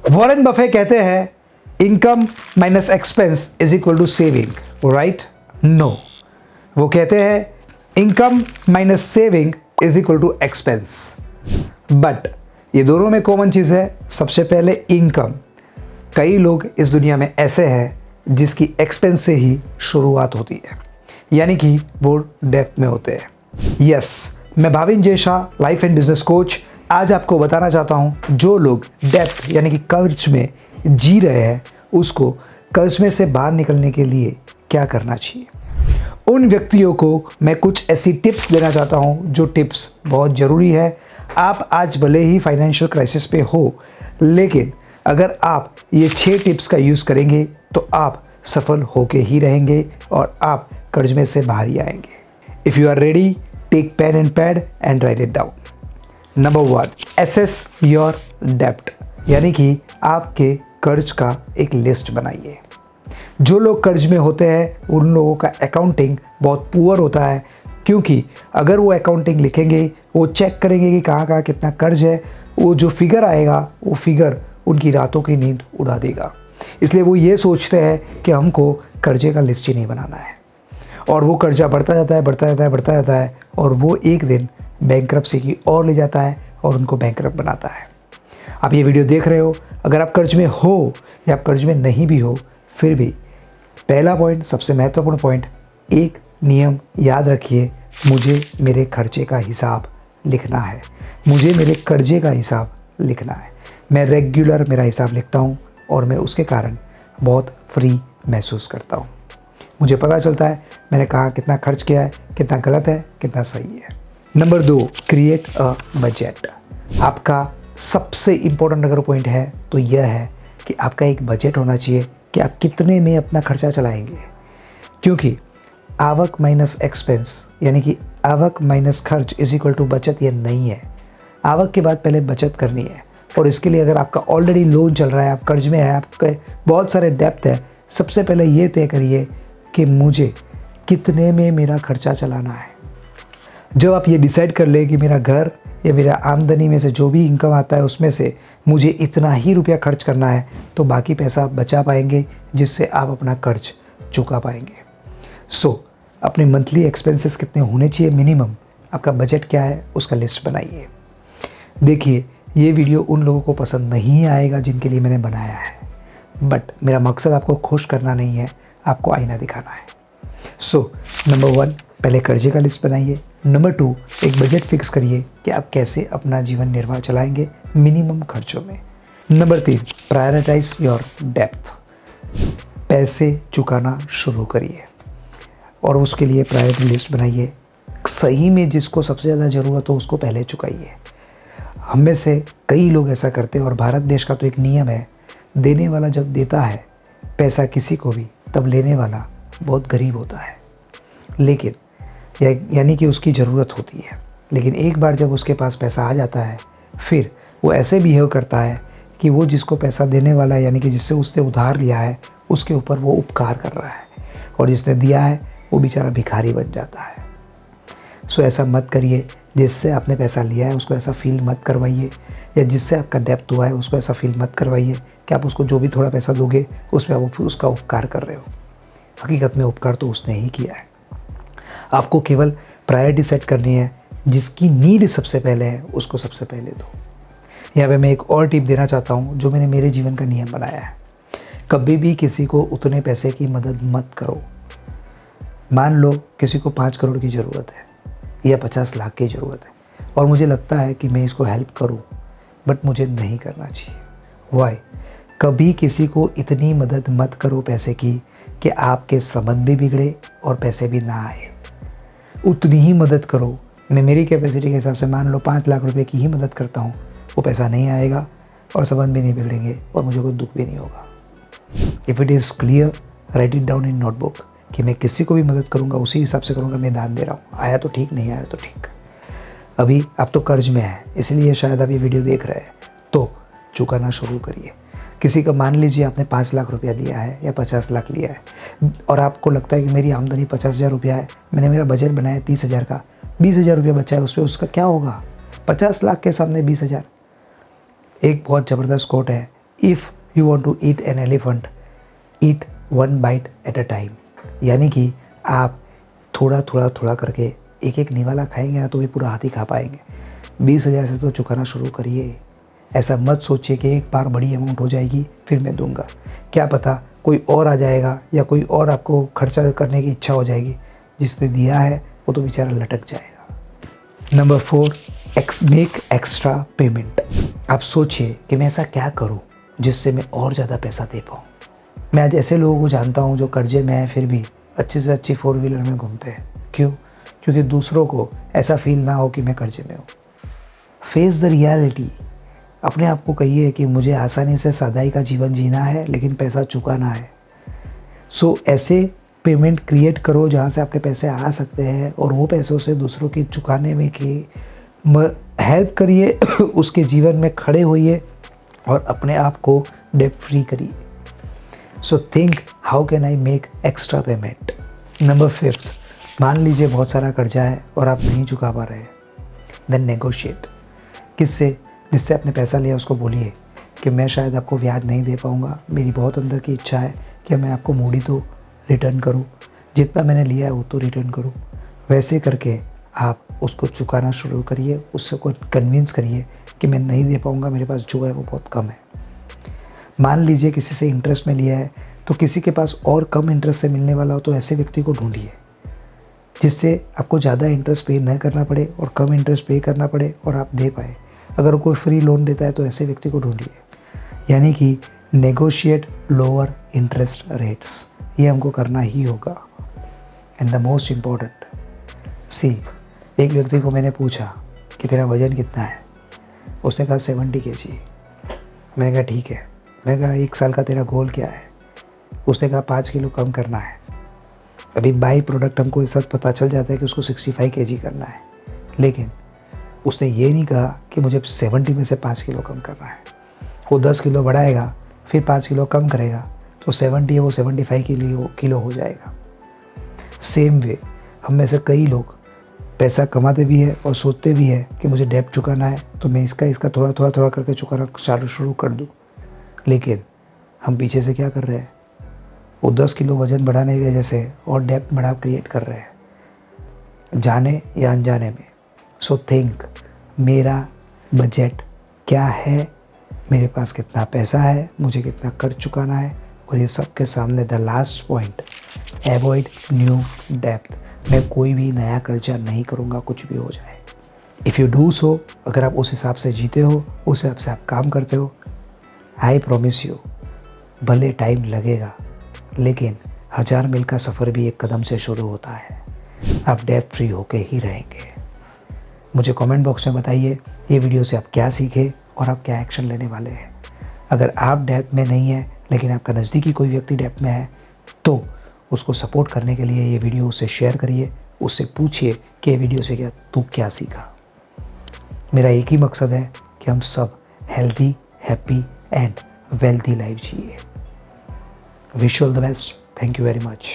Warren Buffett कहते हैं income minus expense is equal to saving, right? No, वो कहते हैं income minus saving is equal to expense. But ये दोनों में कॉमन चीज़ है, सबसे पहले इनकम। कई लोग इस दुनिया में ऐसे हैं जिसकी एक्सपेंस से ही शुरुआत होती है, यानी कि वो डेप्थ में होते हैं। यस, मैं भाविन जैसा लाइफ एंड बिजनेस कोच आज आपको बताना चाहता हूँ जो लोग डेप्थ यानी कि कर्ज में जी रहे हैं उसको कर्ज में से बाहर निकलने के लिए क्या करना चाहिए। उन व्यक्तियों को मैं कुछ ऐसी टिप्स देना चाहता हूँ जो टिप्स बहुत ज़रूरी है। आप आज भले ही फाइनेंशियल क्राइसिस पे हो, लेकिन अगर आप ये 6 टिप्स का यूज़ करेंगे तो आप सफल होके ही रहेंगे और आप कर्ज में से बाहर ही आएंगे। If you are ready, take pen and pad and write it down. Number 1, assess your डेप्ट, यानी कि आपके कर्ज का एक लिस्ट बनाइए। जो लोग कर्ज में होते हैं उन लोगों का अकाउंटिंग बहुत पुअर होता है, क्योंकि अगर वो अकाउंटिंग लिखेंगे, वो चेक करेंगे कि कहाँ कहाँ कितना कर्ज है, वो जो फिगर आएगा वो फिगर उनकी रातों की नींद उड़ा देगा। इसलिए वो ये सोचते हैं कि हमको कर्जे का लिस्ट ही नहीं बनाना है, और वो कर्जा बढ़ता जाता है, बढ़ता जाता है, बढ़ता जाता है, और वो एक दिन बैंकरप्सी की ओर ले जाता है और उनको बैंकरप्ट बनाता है। आप ये वीडियो देख रहे हो, अगर आप कर्ज में हो या आप कर्ज में नहीं भी हो, फिर भी पहला पॉइंट, सबसे महत्वपूर्ण पॉइंट, एक नियम याद रखिए, मुझे मेरे खर्चे का हिसाब लिखना है। मुझे मेरे कर्जे का हिसाब लिखना है। मैं रेगुलर मेरा हिसाब लिखता हूँ और मैं उसके कारण बहुत फ्री महसूस करता हूँ। मुझे पता चलता है मैंने कहाँ कितना खर्च किया है, कितना गलत है, कितना सही है। Number 2, create a budget. आपका सबसे इम्पोर्टेंट अगर पॉइंट है तो यह है कि आपका एक बजट होना चाहिए कि आप कितने में अपना खर्चा चलाएंगे, क्योंकि आवक माइनस एक्सपेंस यानी कि आवक माइनस खर्च इज इक्वल टू बचत, ये नहीं है। आवक के बाद पहले बचत करनी है, और इसके लिए अगर आपका ऑलरेडी लोन चल रहा है, आप कर्ज में है, आपके बहुत सारे डेप्थ है, सबसे पहले ये तय करिए कि मुझे कितने में मेरा खर्चा चलाना है। जब आप ये डिसाइड कर ले कि मेरा घर या मेरा आमदनी में से जो भी इनकम आता है उसमें से मुझे इतना ही रुपया खर्च करना है, तो बाकी पैसा आप बचा पाएंगे, जिससे आप अपना कर्ज चुका पाएंगे। अपने मंथली एक्सपेंसेस कितने होने चाहिए मिनिमम, आपका बजट क्या है, उसका लिस्ट बनाइए। देखिए, ये वीडियो उन लोगों को पसंद नहीं आएगा जिनके लिए मैंने बनाया है, बट मेरा मकसद आपको खुश करना नहीं है, आपको आईना दिखाना है। नंबर 1, पहले कर्जे का लिस्ट बनाइए। नंबर 2, एक बजट फिक्स करिए कि आप कैसे अपना जीवन निर्वाह चलाएंगे मिनिमम खर्चों में। नंबर 3, प्रायोरिटाइज योर डेप्थ। पैसे चुकाना शुरू करिए और उसके लिए प्रायोरिटी लिस्ट बनाइए। सही में जिसको सबसे ज़्यादा ज़रूरत हो उसको पहले चुकाइए। हम में से कई लोग ऐसा करते हैं, और भारत देश का तो एक नियम है, देने वाला जब देता है पैसा किसी को भी, तब लेने वाला बहुत गरीब होता है, लेकिन यानी कि उसकी ज़रूरत होती है, लेकिन एक बार जब उसके पास पैसा आ जाता है, फिर वो ऐसे बिहेव करता है कि वो जिसको पैसा देने वाला है, यानी कि जिससे उसने उधार लिया है, उसके ऊपर वो उपकार कर रहा है, और जिसने दिया है वो बेचारा भिखारी बन जाता है। ऐसा मत करिए। जिससे आपने पैसा लिया है उसको ऐसा फील मत करवाइए, या जिससे आपका डेप्थ हुआ है उसको ऐसा फील मत करवाइए कि आप उसको जो भी थोड़ा पैसा दोगे उसमें आप उसका उपकार कर रहे हो। हकीकत में उपकार तो उसने ही किया है। आपको केवल प्रायोरिटी सेट करनी है, जिसकी नीड सबसे पहले है उसको सबसे पहले दो। यहाँ पे मैं एक और टिप देना चाहता हूँ जो मैंने मेरे जीवन का नियम बनाया है। कभी भी किसी को उतने पैसे की मदद मत करो। मान लो किसी को 5 करोड़ की ज़रूरत है या 50 लाख की ज़रूरत है, और मुझे लगता है कि मैं इसको हेल्प करूं, बट मुझे नहीं करना चाहिए। वाई? कभी किसी को इतनी मदद मत करो पैसे की कि आपके संबंध भी बिगड़े और पैसे भी ना आए। उतनी ही मदद करो। मैं मेरी कैपेसिटी के हिसाब से मान लो 5 लाख रुपए की ही मदद करता हूँ, वो पैसा नहीं आएगा और संबंध भी नहीं बिगड़ेंगे और मुझे कोई दुख भी नहीं होगा। If it is clear, right it down in notebook कि मैं किसी को भी मदद करूंगा उसी हिसाब से करूंगा। मैं दान दे रहा हूँ, आया तो ठीक, नहीं आया तो ठीक। अभी आप तो कर्ज में है, इसलिए शायद आप ये वीडियो देख रहे हैं, तो चुकाना शुरू करिए। किसी का मान लीजिए आपने 5 लाख रुपया दिया है या 50 लाख लिया है, और आपको लगता है कि मेरी आमदनी 50,000 रुपया है, मैंने मेरा बजट बनाया 30,000 का, 20,000 रुपया बचा है उस पर, उसका क्या होगा? 50 लाख के सामने 20,000। एक बहुत ज़बरदस्त कोट है, if you want to eat an elephant, eat 1 bite at a time. यानी कि आप थोड़ा थोड़ा थोड़ा करके एक एक निवाला खाएंगे ना तो भी पूरा हाथी खा पाएंगे। 20,000 से तो चुकाना शुरू करिए। ऐसा मत सोचिए कि एक बार बड़ी अमाउंट हो जाएगी फिर मैं दूंगा। क्या पता कोई और आ जाएगा या कोई और आपको खर्चा करने की इच्छा हो जाएगी, जिसने दिया है वो तो बेचारा लटक जाएगा। Number 4, make extra payment. आप सोचिए कि मैं ऐसा क्या करूं जिससे मैं और ज़्यादा पैसा दे पाऊँ। मैं आज ऐसे लोगों को जानता हूं जो कर्जे में हैं फिर भी अच्छी से अच्छी 4 व्हीलर में घूमते हैं। क्यों? क्योंकि दूसरों को ऐसा फील ना हो कि मैं कर्जे में हूँ। Face the reality. अपने आप को कहिए कि मुझे आसानी से सादाई का जीवन जीना है लेकिन पैसा चुकाना है। सो ऐसे पेमेंट क्रिएट करो जहाँ से आपके पैसे आ सकते हैं और वो पैसों से दूसरों की चुकाने में की हेल्प करिए उसके जीवन में खड़े होइए और अपने आप को डेट फ्री करिए। So think how can I make extra payment. Number 5, मान लीजिए बहुत सारा कर्जा है और आप नहीं चुका पा रहे हैं। Then negotiate. किससे? जिससे आपने पैसा लिया उसको बोलिए कि मैं शायद आपको ब्याज नहीं दे पाऊँगा, मेरी बहुत अंदर की इच्छा है कि मैं आपको मूडी तो रिटर्न करूँ, जितना मैंने लिया है वो तो रिटर्न करूँ। वैसे करके आप उसको चुकाना शुरू करिए, उससे को कन्विंस करिए कि मैं नहीं दे पाऊँगा, मेरे पास जो है वो बहुत कम है। मान लीजिए किसी से इंटरेस्ट में लिया है तो किसी के पास और कम इंटरेस्ट से मिलने वाला हो तो ऐसे व्यक्ति को ढूंढिए जिससे आपको ज़्यादा इंटरेस्ट पे न करना पड़े और कम इंटरेस्ट पे करना पड़े और आप दे पाए। अगर कोई फ्री लोन देता है तो ऐसे व्यक्ति को ढूंढिए। यानी कि नेगोशिएट लोअर इंटरेस्ट रेट्स, ये हमको करना ही होगा। एंड द मोस्ट इम्पॉर्टेंट, सी, एक व्यक्ति को मैंने पूछा कि तेरा वज़न कितना है, उसने कहा 70 kg। मैंने कहा ठीक है। मैंने कहा 1 साल का तेरा गोल क्या है? उसने कहा 5 किलो कम करना है। अभी बाई प्रोडक्ट हमको इस वक्त पता चल जाता है कि उसको 65 kg करना है, लेकिन उसने ये नहीं कहा कि मुझे 70 में से 5 किलो कम करना है। वो 10 किलो बढ़ाएगा फिर 5 किलो कम करेगा तो 70 है वो 75 किलो हो जाएगा। सेम वे हम में से कई लोग पैसा कमाते भी है और सोचते भी है कि मुझे डेब्ट चुकाना है तो मैं इसका थोड़ा करके चुकाना शुरू कर दूँ, लेकिन हम पीछे से क्या कर रहे हैं? वो 10 किलो वज़न बढ़ाने की वजह से और डेब्ट बड़ा क्रिएट कर रहे हैं, जाने या अनजाने में। सो थिंक, मेरा बजट क्या है, मेरे पास कितना पैसा है, मुझे कितना कर्ज चुकाना है, और ये सब के सामने the last point, avoid new डेब्ट। मैं कोई भी नया कर्जा नहीं करूँगा कुछ भी हो जाए। इफ़ यू डू सो, अगर आप उस हिसाब से जीते हो, उस हिसाब से आप काम करते हो, आई प्रॉमिस यू, भले टाइम लगेगा लेकिन 1000 मील का सफ़र भी एक कदम से शुरू होता है। आप डेब्ट फ्री होके ही रहेंगे। मुझे कमेंट बॉक्स में बताइए ये वीडियो से आप क्या सीखे और आप क्या एक्शन लेने वाले हैं। अगर आप डेब्ट में नहीं हैं लेकिन आपका नज़दीकी कोई व्यक्ति डेब्ट में है तो उसको सपोर्ट करने के लिए ये वीडियो उससे शेयर करिए, उससे पूछिए कि ये वीडियो से तू क्या सीखा। मेरा एक ही मकसद है कि हम सब healthy, happy and wealthy life जिए। Wish you all the best. Thank you very much.